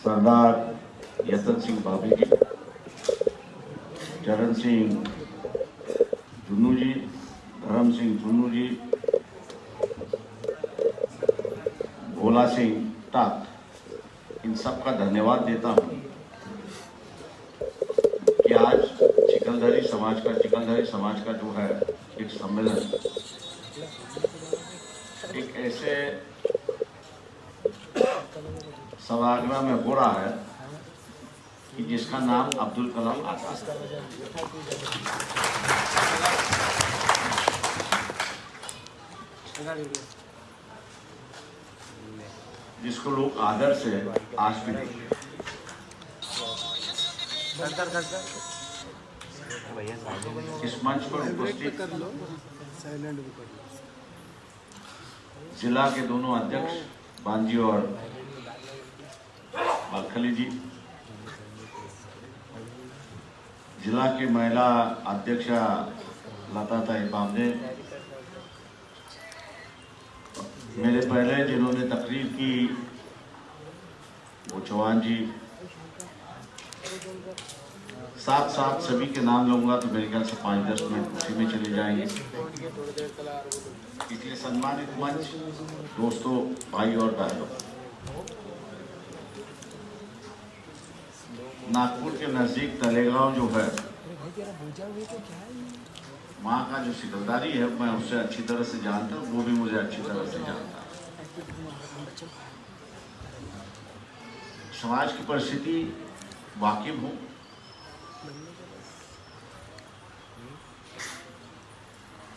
सरदार यतन सिंह बाबी जी, चरण सिंह जुन्नू जी, धर्म सिंह जुन्नू जी, भोला सिंह टाक, इन सब का धन्यवाद देता हूं कि आज चिकलधारी समाज का जो है एक सम्मेलन एक ऐसे सभागृह में हो रहा है कि जिसका नाम अब्दुल कलाम आजाद है। जिसको लोग आदर से आज भी देखते हैं। इस मंच पर उपस्थित जिला के दोनों अध्यक्ष बांजी और बालखली जी, जिला की महिला अध्यक्षा लता ताई बामदे, मेरे पहले जिन्होंने तकरीर की वो चौहान जी, साथ साथ सभी के नाम लूंगा तो मेरे ख्याल से 5-10 मिनट उसी में चले जाएंगे। इसलिए सम्मानित मंच, दोस्तों, भाई और बहनों, नागपुर के नजदीक तलेगांव जो है, वहाँ का जो सिकलदारी है मैं उससे अच्छी तरह से जानता हूँ, वो भी मुझे अच्छी तरह से जानता है। समाज की परिस्थिति वाकिफ हूँ,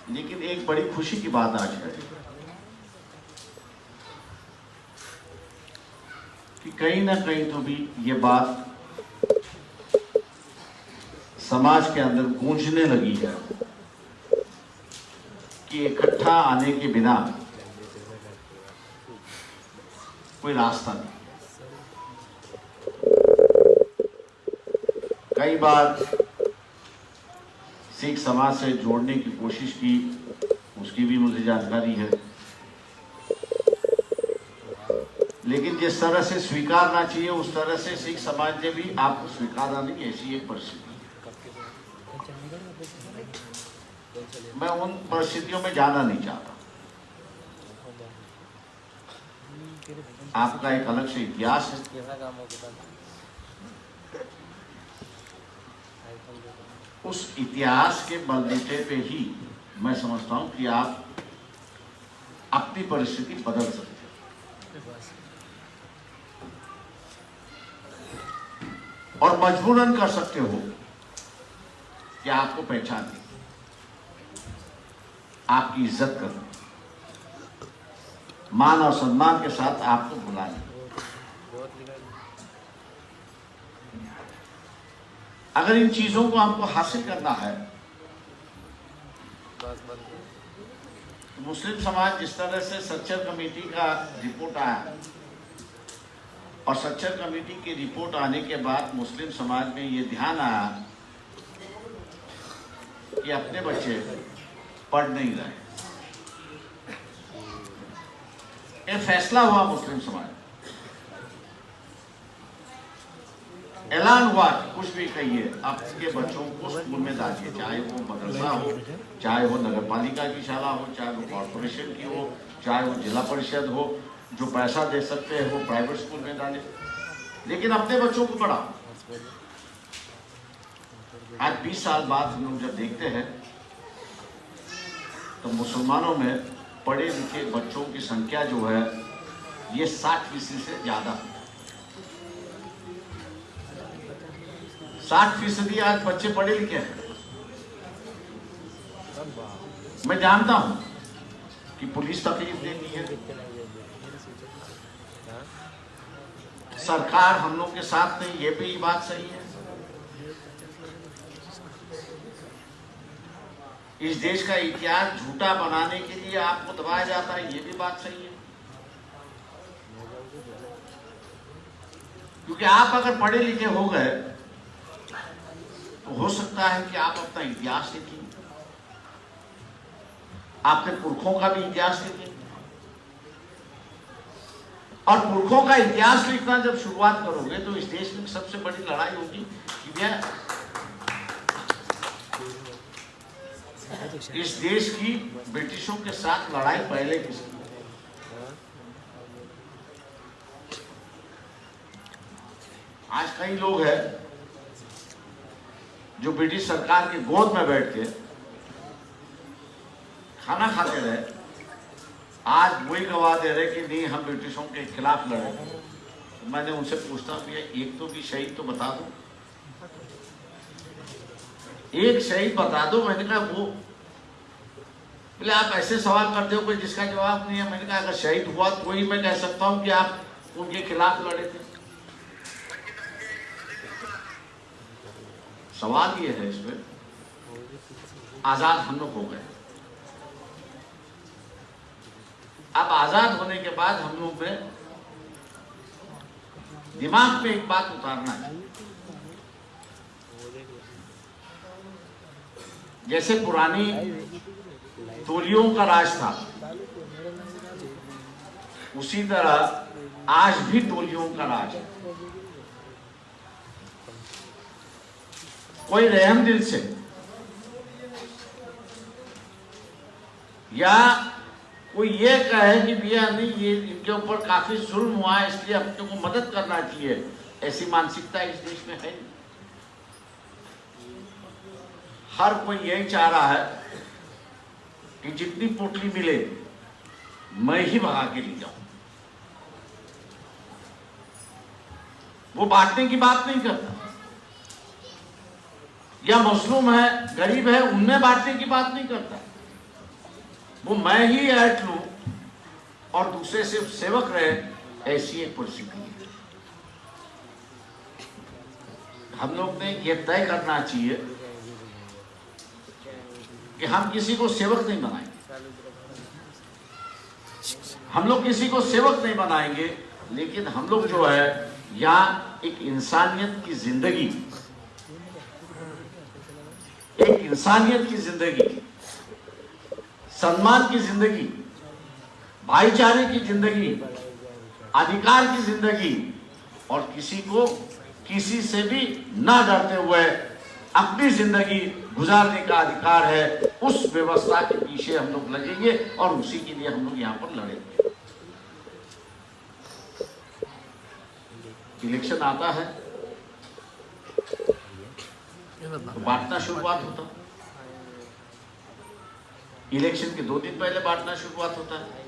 लेकिन एक बड़ी खुशी की बात आज है कि कहीं ना कहीं तो भी ये बात समाज के अंदर गूंजने लगी है कि इकट्ठा आने के बिना कोई रास्ता नहीं। कई बार सिख समाज से जोड़ने की कोशिश की, उसकी भी मुझे जानकारी है, लेकिन जिस तरह से स्वीकारना चाहिए उस तरह से सिख समाज ने भी आपको स्वीकारा नहीं, ऐसी एक परिस्थिति। मैं उन परिस्थितियों में जाना नहीं चाहता। आपका एक अलग से इतिहास है, उस इतिहास के बलबूते पे ही मैं समझता हूं कि आप अपनी परिस्थिति बदल सकते हो और मजबूरन कर सकते हो कि आपको पहचाने, आपकी इज्जत करने, मान और सम्मान के साथ आपको बुलाने। अगर इन चीजों को हमको हासिल करना है तो मुस्लिम समाज जिस तरह से सच्चर कमेटी का रिपोर्ट आया और सच्चर कमेटी की रिपोर्ट आने के बाद मुस्लिम समाज में ये ध्यान आया कि अपने बच्चे पढ़ नहीं रहे, ये फैसला हुआ मुस्लिम समाज, ऐलान हुआ कि कुछ भी कहिए आपके बच्चों को स्कूल में डालिए, चाहे वो मदरसा हो, चाहे वो नगर पालिका की शाला हो, चाहे वो कॉर्पोरेशन की हो, चाहे वो जिला परिषद हो, जो पैसा दे सकते हैं वो प्राइवेट स्कूल में डाले, लेकिन अपने बच्चों को पढ़ाओ। आज 20 साल बाद हम लोग जब देखते हैं तो मुसलमानों में पढ़े लिखे बच्चों की संख्या जो है ये 60% से ज्यादा है। 60% आज बच्चे पढ़े लिखे हैं। मैं जानता हूं कि पुलिस तकलीफ देती है, सरकार हम लोग के साथ नहीं, ये भी बात सही है। इस देश का इतिहास झूठा बनाने के लिए आपको दबाया जाता है, ये भी बात सही है। क्योंकि आप अगर पढ़े लिखे हो गए तो हो सकता है कि आप अपना इतिहास लिखें, अपने पुरखों का भी इतिहास लिखें, और पुरखों का इतिहास लिखना जब शुरुआत करोगे तो इस देश में सबसे बड़ी लड़ाई होगी कि भैया इस देश की ब्रिटिशों के साथ लड़ाई पहले किसकी। आज कई लोग हैं जो ब्रिटिश सरकार की गोद में बैठ के खाना खाते रहे, आज वही गवाह दे रहे कि नहीं हम ब्रिटिशों के खिलाफ लड़े। तो मैंने उनसे पूछता हूँ एक तो भी शहीद तो बता दो, एक शहीद बता दो। मैंने कहा वो बोले आप ऐसे सवाल करते हो कोई जिसका जवाब नहीं है। मैंने कहा अगर शहीद हुआ तो वही मैं कह सकता हूँ कि आप उनके खिलाफ लड़े थे। सवाल ये है इसमें, आजाद हम लोग हो गए, अब आजाद होने के बाद हम लोग में दिमाग में एक बात उतारना है। जैसे पुरानी तोलियों का राज था, उसी तरह आज भी तोलियों का राज है। कोई रहम दिल से या कोई ये कहे कि भैया नहीं ये इनके ऊपर काफी जुल्म हुआ है इसलिए अपने को मदद करना चाहिए, ऐसी मानसिकता इस देश में है। हर कोई यही चाह रहा है कि जितनी पोटली मिले मैं ही भगा के ले जाऊं। वो बांटने की बात नहीं करता, या मजलूम है गरीब है उनमें बांटने की बात नहीं करता। वो मैं ही ऐट लूं और दूसरे से सेवक रहे, ऐसी एक परिस्थिति है। हम लोग ने ये तय करना चाहिए कि हम किसी को सेवक नहीं बनाएंगे, हम लोग किसी को सेवक नहीं बनाएंगे, लेकिन हम लोग जो है यहाँ एक इंसानियत की जिंदगी, एक इंसानियत की जिंदगी, सम्मान की जिंदगी, भाईचारे की जिंदगी, अधिकार की जिंदगी और किसी को किसी से भी ना डरते हुए अपनी जिंदगी गुजारने का अधिकार है, उस व्यवस्था के पीछे हम लोग लगेंगे और उसी के लिए हम लोग यहाँ पर लड़ेंगे। इलेक्शन आता है तो बांटना शुरुआत होता, इलेक्शन के 2 दिन पहले बांटना शुरुआत होता है।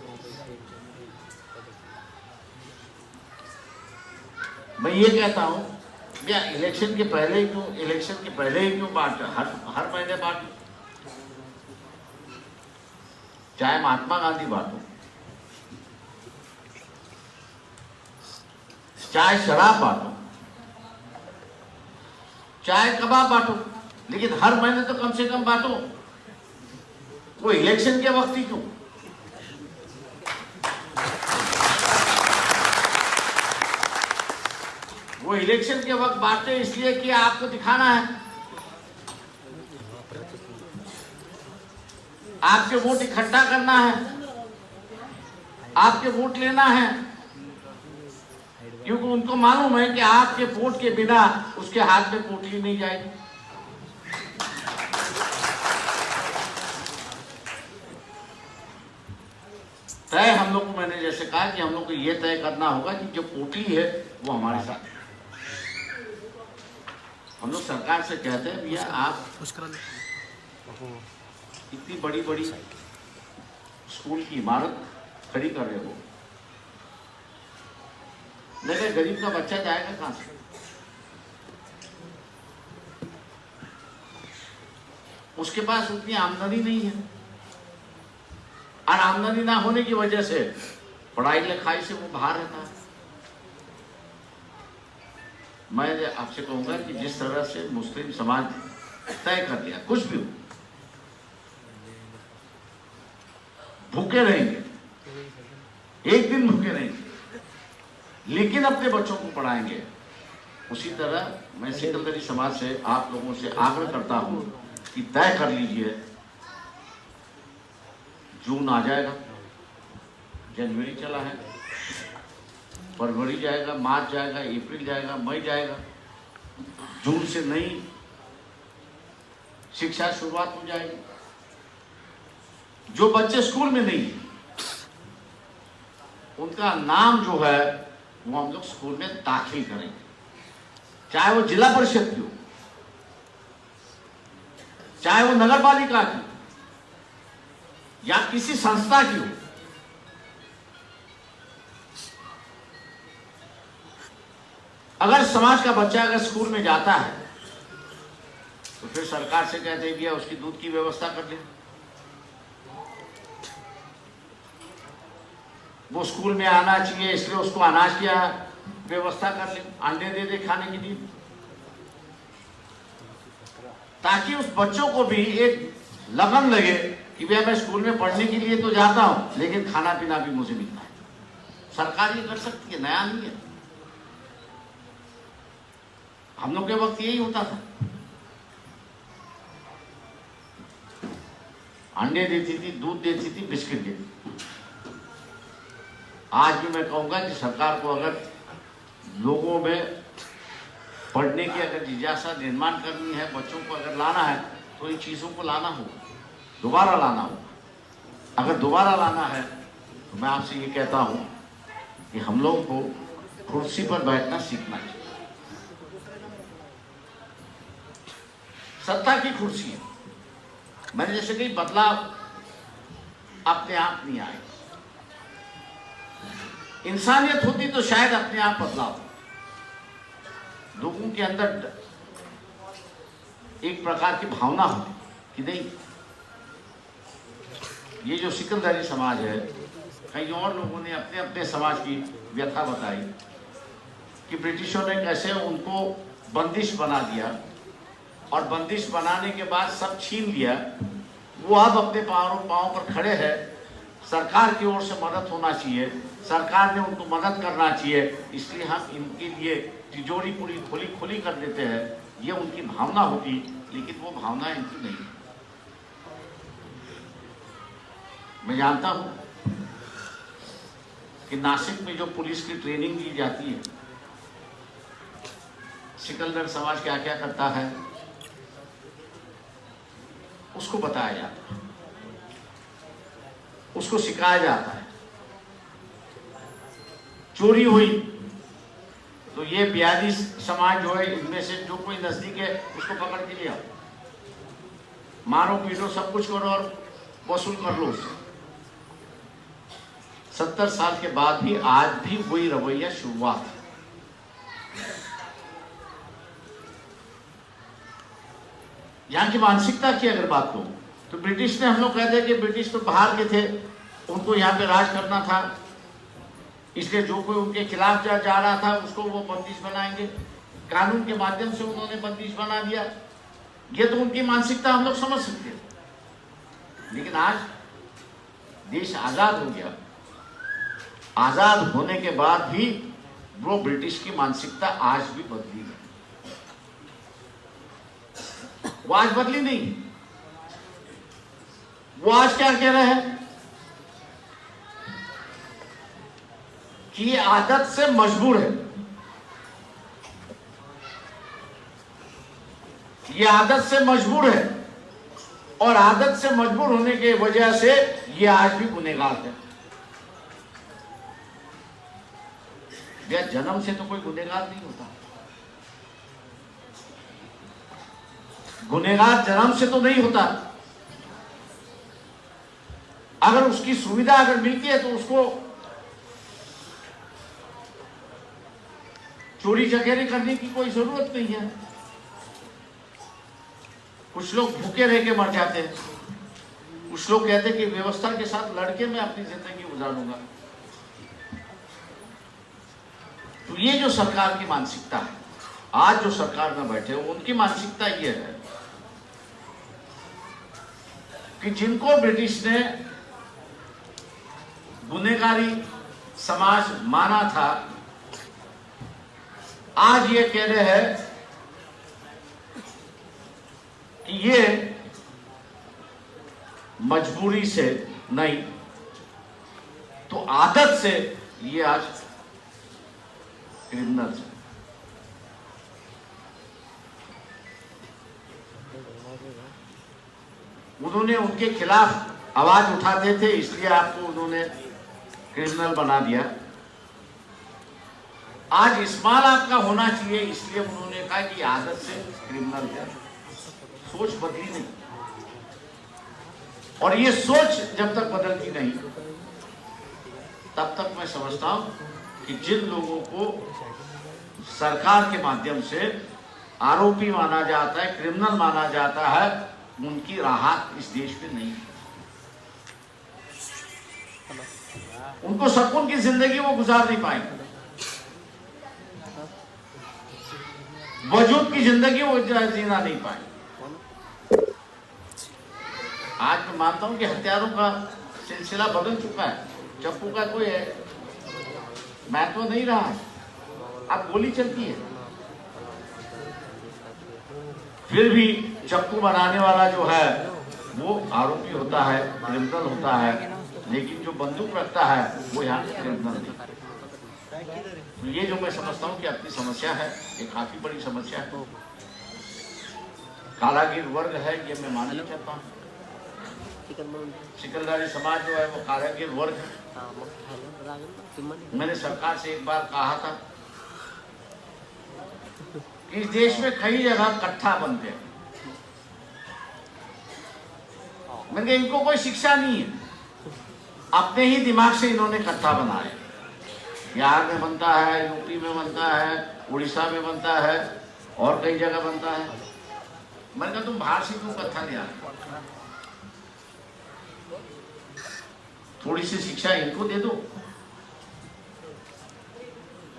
मैं ये कहता हूं भैया इलेक्शन के पहले ही क्यों, इलेक्शन के पहले ही क्यों बांट, हर महीने बांटो, चाहे महात्मा गांधी बांटो, चाहे शराब बांटो, चाहे कबाब बांटो, लेकिन हर महीने तो कम से कम बांटो। वो इलेक्शन के वक्त ही क्यों? वो इलेक्शन के वक्त बांटते इसलिए कि आपको दिखाना है, आपके वोट इकट्ठा करना है, आपके वोट लेना है, क्योंकि उनको मालूम है कि आपके वोट के बिना उसके हाथ में पोटली नहीं जाएगी। तय हम लोग को, मैंने जैसे कहा कि हम लोग को यह तय करना होगा कि जो पोटली है वो हमारे साथ। हम लोग सरकार से कहते हैं भैया आप इतनी बड़ी बड़ी स्कूल की इमारत खड़ी कर रहे हो, लेकिन गरीब का बच्चा जाएगा कहां से? उसके पास उतनी आमदनी नहीं है, और आमदनी ना होने की वजह से पढ़ाई लिखाई से वो बाहर रहता है। मैं आपसे कहूंगा कि जिस तरह से मुस्लिम समाज तय कर लिया, कुछ भी हो, भूखे रहेंगे, एक दिन भूखे रहेंगे, लेकिन अपने बच्चों को पढ़ाएंगे। उसी तरह मैं सिकंदरी समाज से आप लोगों से आग्रह करता हूं कि तय कर लीजिए, जून आ जाएगा, जनवरी चला है, फरवरी जाएगा, मार्च जाएगा, अप्रैल जाएगा, मई जाएगा, जून से नई शिक्षा शुरुआत हो जाएगी। जो बच्चे स्कूल में नहीं है उनका नाम जो है वो हम लोग स्कूल में दाखिल करेंगे, चाहे वो जिला परिषद की हो, चाहे वो नगर पालिका की या किसी संस्था की हो। अगर समाज का बच्चा अगर स्कूल में जाता है तो फिर सरकार से कहते हैं भैया उसकी दूध की व्यवस्था कर ले। वो स्कूल में आना चाहिए इसलिए उसको अनाज की व्यवस्था कर ले, अंडे दे दे खाने के लिए, ताकि उस बच्चों को भी एक लगन लगे कि भैया मैं स्कूल में पढ़ने के लिए तो जाता हूं लेकिन खाना पीना भी मुझे मिलता है। सरकार ये कर सकती है, नया नहीं है। हम लोग के वक्त यही होता था, अंडे देती थी, दूध देती थी, बिस्किट देती थी। आज भी मैं कहूंगा कि सरकार को अगर लोगों में पढ़ने की अगर जिज्ञासा निर्माण करनी है, बच्चों को अगर लाना है तो इन चीजों को लाना होगा, दोबारा लाना होगा। अगर दोबारा लाना है तो मैं आपसे ये कहता हूं कि हम लोगों को कुर्सी पर बैठना सीखना चाहिए। सत्ता की कुर्सी है, मैंने जैसे कही बदलाव अपने आप नहीं आएगा। इंसानियत होती तो शायद अपने आप बदलाव, लोगों के अंदर एक प्रकार की भावना हो कि नहीं, ये जो सिकंदरी समाज है, कई और लोगों ने अपने अपने समाज की व्यथा बताई कि ब्रिटिशों ने कैसे उनको बंदिश बना दिया और बंदिश बनाने के बाद सब छीन लिया। वो अब अपने पांव पर खड़े हैं, सरकार की ओर से मदद होना चाहिए, सरकार ने उनको मदद करना चाहिए, इसलिए हम इनके लिए तिजोरी पूरी खोली कर देते हैं। ये उनकी भावना होती, लेकिन वो भावना इनकी नहीं। मैं जानता हूं कि नासिक में जो पुलिस की ट्रेनिंग दी जाती है, सिकंदर समाज क्या क्या करता है उसको बताया जाता है, उसको सिखाया जाता है। चोरी हुई तो ये 42 समाज जो है, इनमें से जो कोई नजदीक है उसको पकड़ के लिया, मारो पीटो सब कुछ करो और वसूल कर लो उससे। 70 साल के बाद भी आज भी वही रवैया शुरुआत है। यहाँ की मानसिकता की अगर बात करूं तो ब्रिटिश ने, हम लोग कहते हैं कि ब्रिटिश तो बाहर के थे, उनको यहाँ पे राज करना था, इसलिए जो कोई उनके खिलाफ जा रहा था उसको वो बंदिश बनाएंगे, कानून के माध्यम से उन्होंने बंदिश बना दिया। ये तो उनकी मानसिकता हम लोग समझ सकते हैं, लेकिन आज देश आजाद हो गया, आजाद होने के बाद भी वो ब्रिटिश की मानसिकता आज भी बदली नहीं, वो आज बदली नहीं। वो आज क्या कह रहे हैं कि ये आदत से मजबूर है, ये आदत से मजबूर है, और आदत से मजबूर होने की वजह से ये आज भी गुनहगार है। या जन्म से तो कोई गुनहगार नहीं होता, गुनहगार जन्म से तो नहीं होता। अगर उसकी सुविधा अगर मिलती है तो उसको चोरी चकेरी करने की कोई जरूरत नहीं है। कुछ लोग भूखे रह के मर जाते हैं, कुछ लोग कहते हैं कि व्यवस्था के साथ लड़के मैं अपनी जिंदगी गुजारूंगा। तो ये जो सरकार की मानसिकता है, आज जो सरकार में बैठे हो उनकी मानसिकता ये है कि जिनको ब्रिटिश ने गुनहगारी समाज माना था, आज ये कह रहे हैं कि ये मजबूरी से नहीं तो आदत से ये आज क्रिमिनल्स। उन्होंने उनके खिलाफ आवाज उठाते थे, इसलिए आपको उन्होंने क्रिमिनल बना दिया। आज इस्तेमाल आपका होना चाहिए, इसलिए उन्होंने कहा कि आदत से क्रिमिनल है। सोच बदली नहीं, और ये सोच जब तक बदलती नहीं तब तक मैं समझता हूं कि जिन लोगों को सरकार के माध्यम से आरोपी माना जाता है, क्रिमिनल माना जाता है, उनकी राहत इस देश में नहीं है। उनको सुकून की जिंदगी वो गुजार नहीं पाएंगे, वजूद की जिंदगी वो जीना नहीं पाएंगे। आज मैं मानता हूं कि हत्यारों का सिलसिला बदल चुका है, चप्पू का कोई महत्व नहीं रहा है, अब गोली चलती है। फिर भी चप्पू बनाने वाला जो है वो आरोपी होता है, क्रिमिनल होता है, लेकिन जो बंदूक रखता है वो यहाँ क्रिमिनल नहीं। तो ये जो मैं समझता हूँ कि अपनी समस्या है, ये काफी बड़ी समस्या है, कारागिर वर्ग है, ये मैं मानना चाहता हूँ। सिकलदारी समाज जो है वो कारागिर वर्ग है। मैंने सरकार से एक बार कहा था कि इस देश में कई जगह कट्ठा बनते हैं, मैंने कहा इनको कोई शिक्षा नहीं है, अपने ही दिमाग से इन्होंने कट्ठा बनाया। बिहार में बनता है, यूपी में बनता है, उड़ीसा में बनता है, और कई जगह बनता है। मैंने कहा तुम बाहर से क्यों कट्ठा ले आए, थोड़ी सी शिक्षा इनको दे दो,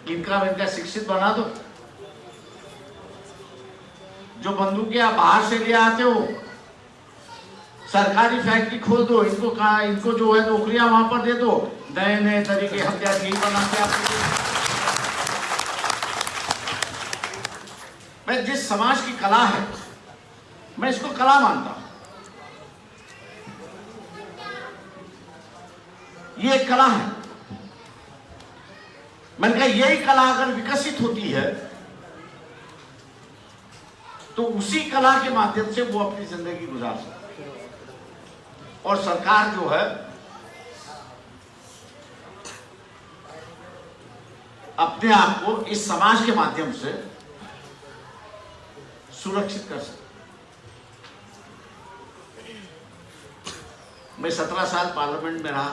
इनका शिक्षित बना दो। जो बंदूकें आप बाहर से ले आते हो, सरकारी फैक्ट्री खोल दो, इनको जो है नौकरियां वहां पर दे दो, नए नए तरीके हथियार यही बना के आपको। मैं जिस समाज की कला है, मैं इसको कला मानता हूं, ये एक कला है। मैंने कहा यही कला अगर विकसित होती है तो उसी कला के माध्यम से वो अपनी जिंदगी गुजार सकते हैं। और सरकार जो है अपने आप को इस समाज के माध्यम से सुरक्षित कर सकती। मैं 17 साल पार्लियामेंट में रहा,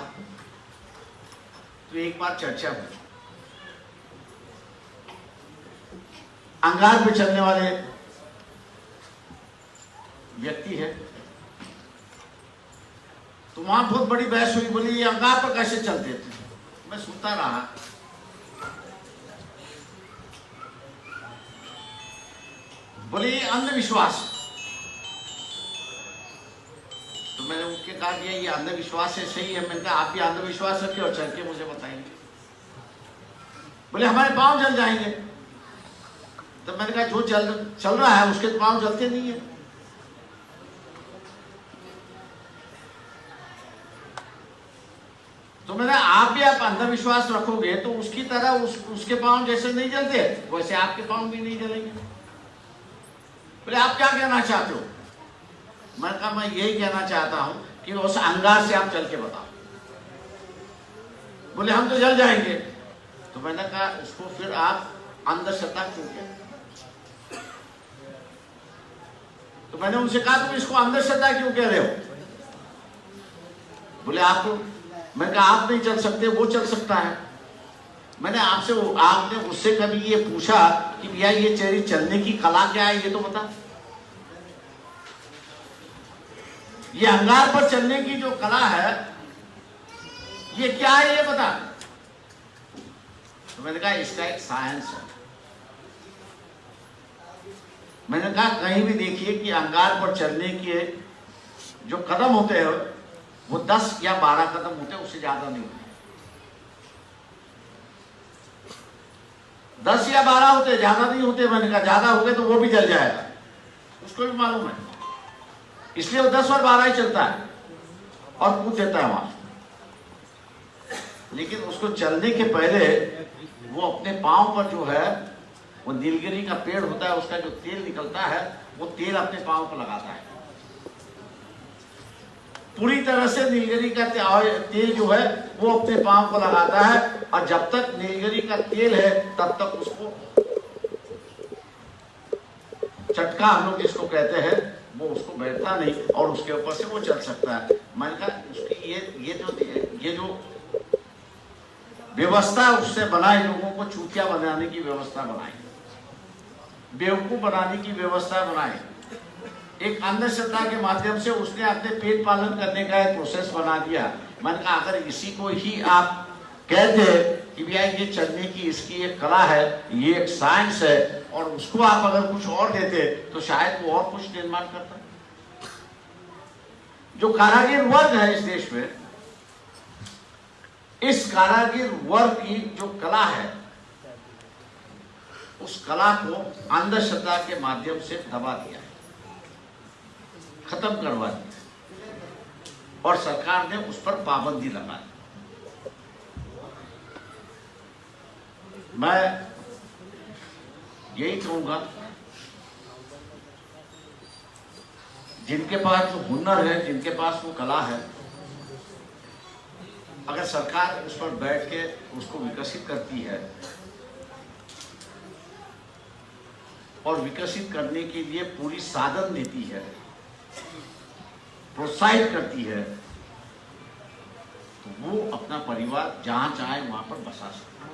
तो एक बार चर्चा हुई, अंगार पे चलने वाले व्यक्ति है, तो वहां बहुत बड़ी बहस हुई। बोली ये अंगार पर कैसे चलते थे? मैं सुनता रहा। बोले ये अंधविश्वास। तो मैंने उनके कहा कि ये अंधविश्वास है, सही है। मैंने कहा आप भी अंधविश्वास रखे और चल के मुझे बताएंगे। बोले हमारे पांव जल जाएंगे। तो मैंने कहा जो चल रहा है उसके पांव जलते नहीं है। तो मैंने आप भी आप अंधविश्वास रखोगे तो उसकी तरह उसके पांव जैसे नहीं जलते, वैसे आपके पांव भी नहीं जलेंगे। बोले आप क्या कहना चाहते हो? मैंने कहा मैं यही कहना चाहता हूं कि उस अंगार से आप चल के बताओ। बोले हम तो जल जाएंगे। तो मैंने कहा उसको फिर आप अंधश्रद्धा क्यों कहते? तो मैंने उनसे कहा तुम इसको अंधश्रद्धा क्यों कह रहे हो? बोले आपको, मैंने कहा आप नहीं चल सकते, वो चल सकता है। मैंने आपने उससे कभी ये पूछा कि भैया ये तेरी चलने की कला क्या है, ये तो बता। ये अंगार पर चलने की जो कला है ये क्या है, ये बता। तो मैंने कहा इसका एक साइंस है। मैंने कहा कहीं भी देखिए कि अंगार पर चलने के जो कदम होते हैं वो 10 या 12 कदम होते हैं, उससे ज्यादा नहीं होते। 10 या 12 होते, ज्यादा नहीं होते। मैंने कहा ज्यादा हो गए तो वो भी जल जाएगा, उसको भी मालूम है, इसलिए वो 10 और 12 ही चलता है और कूद देता है वहां। लेकिन उसको चलने के पहले वो अपने पाँव पर जो है वो नीलगिरी का पेड़ होता है, उसका जो तेल निकलता है वो तेल अपने पाँव पर लगाता है। पूरी तरह से नीलगिरी का तेल जो है वो अपने पाँव को लगाता है, और जब तक नीलगिरी का तेल है तब तक उसको चटका हम लोग जिसको कहते हैं वो उसको बैठता नहीं, और उसके ऊपर से वो चल सकता है। मैंने कहा उसकी ये जो व्यवस्था उससे बनाई, लोगों को चूतिया बनाने की व्यवस्था बनाई, बेवकूफ बनाने की व्यवस्था बनाई, एक अंधश्रद्धा के माध्यम से उसने अपने पेट पालन करने का एक प्रोसेस बना दिया। मैंने कहा अगर इसी को ही आप कहते कि भैया ये चलने की इसकी एक कला है, ये एक साइंस है, और उसको आप अगर कुछ और देते तो शायद वो और कुछ निर्माण करता। जो कारागिर वर्ग है इस देश में, इस कारागिर वर्ग की जो कला है, उस कला को अंधश्रद्धा के माध्यम से दबा दिया है, खत्म करवा दिया, और सरकार ने उस पर पाबंदी लगा दी। मैं यही कहूंगा, जिनके पास जो हुनर है, जिनके पास वो कला है, अगर सरकार उस पर बैठ के उसको विकसित करती है और विकसित करने के लिए पूरी साधन देती है, प्रोत्साहित करती है, तो वो अपना परिवार जहां चाहे वहां पर बसा सकता है।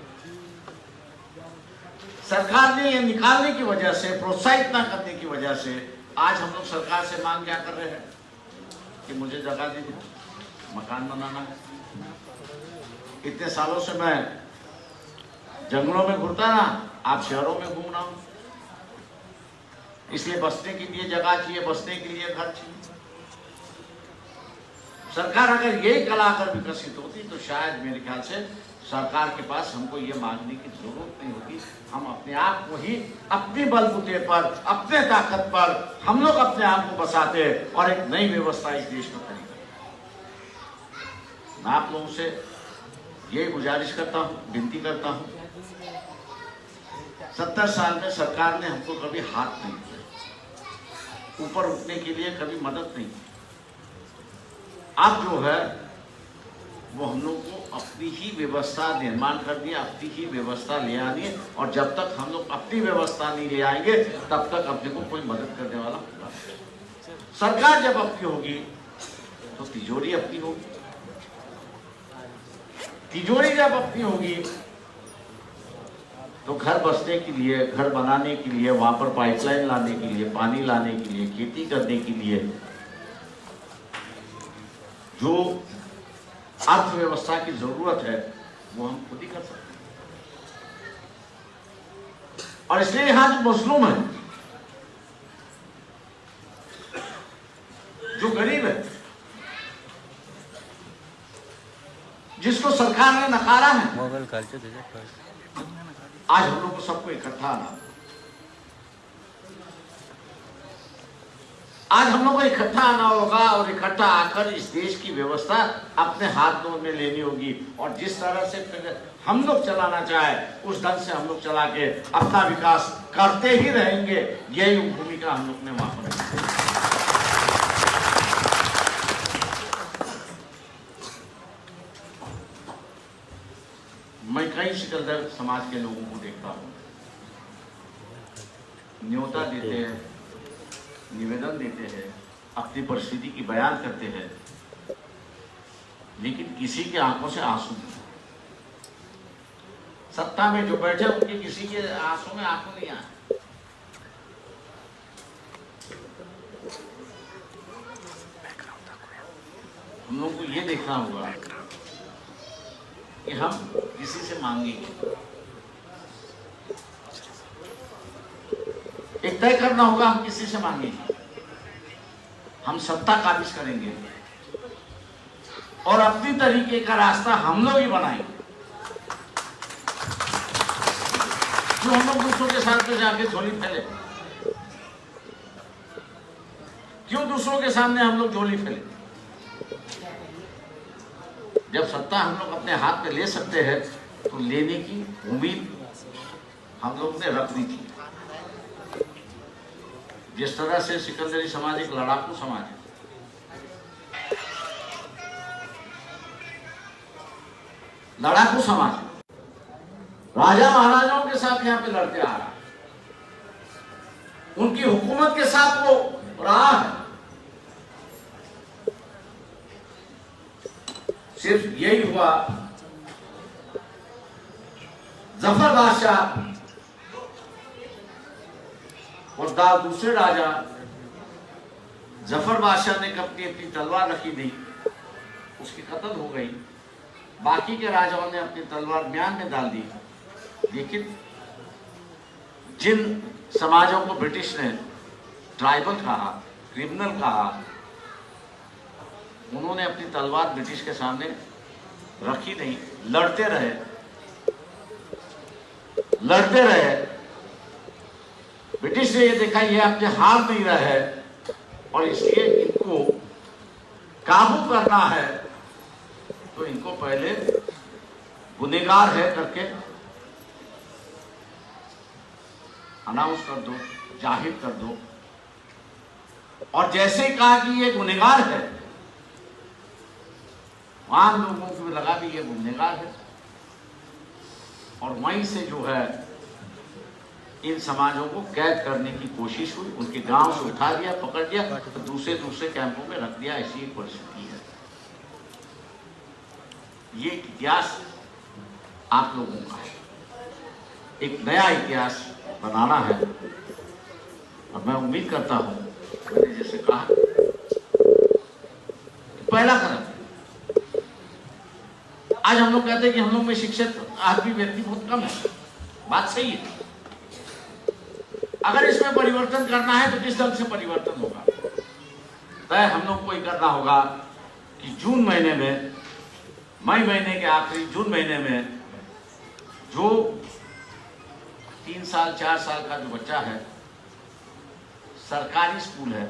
सरकार ने ये निकालने की वजह से, प्रोत्साहित ना करने की वजह से, आज हम लोग सरकार से मांग क्या कर रहे हैं कि मुझे जगह दीजिए, मकान बनाना है। इतने सालों से मैं जंगलों में घूमता ना, आप शहरों में घूम रहा हूं, इसलिए बसने के लिए जगह चाहिए, बसने के लिए घर चाहिए। सरकार अगर यही कला अगर विकसित होती तो शायद मेरे ख्याल से सरकार के पास हमको ये मांगने की जरूरत नहीं होती। हम अपने आप को ही अपनी बलबूते पर, अपने ताकत पर हम लोग अपने आप को बसाते और एक नई व्यवस्था इस देश में खड़ी करते। मैं आप लोगों से यही गुजारिश करता हूँ, विनती करता हूँ, 70 साल में सरकार ने हमको कभी हाथ नहीं दिया, ऊपर उठने के लिए कभी मदद नहीं की। अब जो है वो हम लोग को अपनी ही व्यवस्था निर्माण करनी है, अपनी ही व्यवस्था ले आनी है, और जब तक हम लोग अपनी व्यवस्था नहीं ले आएंगे तब तक अपने को कोई मदद करने वाला होगा। सरकार जब अपनी होगी तो तिजोरी अपनी होगी, तिजोरी जब अपनी होगी तो घर बसने के लिए, घर बनाने के लिए, वहां पर पाइपलाइन लाने के लिए, पानी लाने के लिए, खेती करने के लिए, जो अर्थव्यवस्था की जरूरत है वो हम खुद ही कर सकते हैं। और इसलिए यहां जो मजलूम है, जो गरीब है, जिसको सरकार ने नकारा है, आज हम लोग को सबको इकट्ठा आना, आज हम लोग को इकट्ठा आना होगा, और इकट्ठा आकर इस देश की व्यवस्था अपने हाथ में लेनी होगी, और जिस तरह से हम लोग चलाना चाहे उस ढंग से हम लोग चला के अपना विकास करते ही रहेंगे। यही भूमिका हम लोग ने वहां पर रखी। मैं कई सिकलदर समाज के लोगों को देखता हूँ, न्योता देते हैं, निवेदन देते हैं, अपनी परिस्थिति की बयान करते हैं, लेकिन किसी की आंखों से आंसू नहीं। सत्ता में जो बैठे उनके किसी के आंसू में आंसू नहीं आए। हम लोग को ये देखना होगा कि हम किसी से मांगेंगे, एक तय करना होगा हम किसी से मांगेंगे, हम सत्ता काबिज करेंगे और अपनी तरीके का रास्ता हम लोग ही बनाएंगे। जो हम लोग दूसरों के साथ जाके झोली फैले, क्यों दूसरों के सामने हम लोग झोली फैले? जब सत्ता हम लोग अपने हाथ में ले सकते हैं तो लेने की उम्मीद हम लोग ने रख दी थी। जिस तरह से सिकंदरी समाज एक लड़ाकू समाज है, लड़ाकू समाज है, राजा महाराजाओं के साथ यहाँ पे लड़ते आ रहा है, उनकी हुकूमत के साथ वो रहा है। सिर्फ यही हुआ जफर बादशाह और दूसरे राजा जफर बादशाह ने अपनी तलवार रखी नहीं, उसकी कत्ल हो गई। बाकी के राजाओं ने अपनी तलवार म्यान में डाल दी। लेकिन जिन समाजों को ब्रिटिश ने ट्राइबल कहा, क्रिमिनल कहा, उन्होंने अपनी तलवार ब्रिटिश के सामने रखी नहीं, लड़ते रहे, लड़ते रहे। ब्रिटिश ने ये देखा ये अपने हार नहीं रहे और इसलिए इनको काबू करना है, तो इनको पहले गुनहगार है करके अनाउंस कर दो, जाहिर कर दो। और जैसे ही कहा कि ये गुनहगार है, वहां लोगों को भी लगा भी ये गुनहगार है, और वहीं से जो है इन समाजों को कैद करने की कोशिश हुई। उनके गांव से उठा दिया, पकड़ लिया, तो दूसरे कैंपों में रख दिया। ऐसी एक परिस्थिति है। ये इतिहास आप लोगों का है, एक नया इतिहास बनाना है। और मैं उम्मीद करता हूं, मैंने जैसे कहा, पहला कदम आज हम लोग कहते हैं कि हम लोग में शिक्षित आदमी व्यक्ति बहुत कम है। बात सही है। अगर इसमें परिवर्तन करना है तो किस ढंग से परिवर्तन होगा? तय हम लोग को ही करना होगा कि जून महीने में, मई महीने के आखिरी जून महीने में जो 3 साल 4 साल का जो बच्चा है, सरकारी स्कूल है,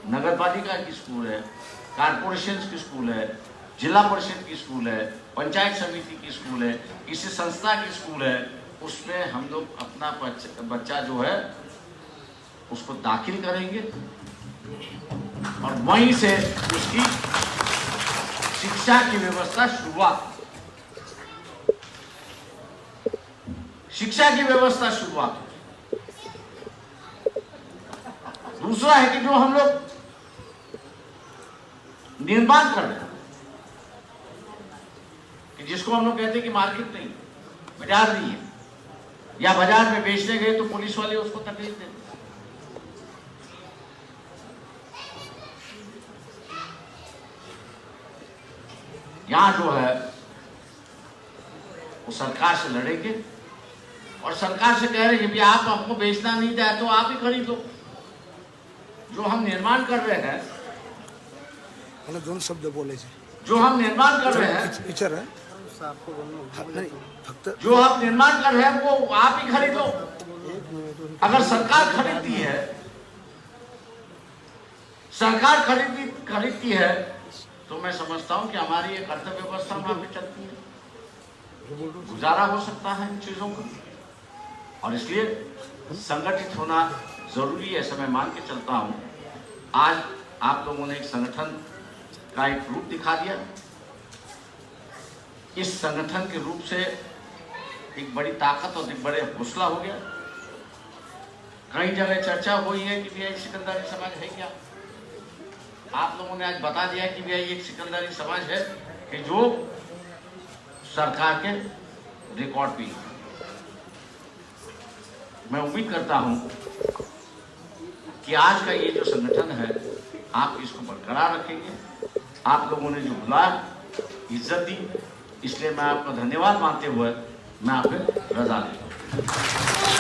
नगर पालिका की स्कूल है, कारपोरेशन की स्कूल है, जिला परिषद की स्कूल है, पंचायत समिति की स्कूल है, किसी संस्था की स्कूल है, उसमें हम लोग अपना बच्चा जो है उसको दाखिल करेंगे और वहीं से उसकी शिक्षा की व्यवस्था शुरुआत, शिक्षा की व्यवस्था शुरुआत। दूसरा है कि जो हम लोग निर्माण कर रहे हैं, कि जिसको हम लोग कहते हैं कि मार्केट नहीं, बाजार नहीं है, या बाजार में बेचने गए तो पुलिस वाले उसको तकलीफ देते। यहां जो है वो सरकार से लड़ेंगे और सरकार से कह रहे हैं कि आप हमको बेचना नहीं था तो आप ही खरीद लो। जो हम निर्माण कर रहे हैं, दोनों शब्द बोले, जो हम निर्माण कर रहे हैं, जो आप निर्माण कर रहे हैं वो आप ही खरीद लो। अगर सरकार खरीदती है, सरकार खरीदती है तो मैं समझता हूं कि हमारी एक कर्तव्य व्यवस्था वहां पे चलती है, गुजारा हो सकता है इन चीजों का। और इसलिए संगठित होना जरूरी है, ऐसा मैं मान के चलता हूं। आज आप लोगों ने एक संगठन का एक रूप दिखा दिया। इस संगठन के रूप से एक बड़ी ताकत और एक बड़े हौसला हो गया। कई जगह चर्चा हुई है कि भैया सिकंदरी समाज है क्या। आप लोगों ने आज बता दिया कि भैया एक सिकंदरी समाज है कि जो सरकार के रिकॉर्ड पे। मैं उम्मीद करता हूं कि आज का ये जो संगठन है आप इसको बरकरार रखेंगे। आप लोगों ने जो बुलाया, इज्जत दी, इसलिए मैं आपका धन्यवाद मानते हुए मैं आप पे रजा लेता हूँ।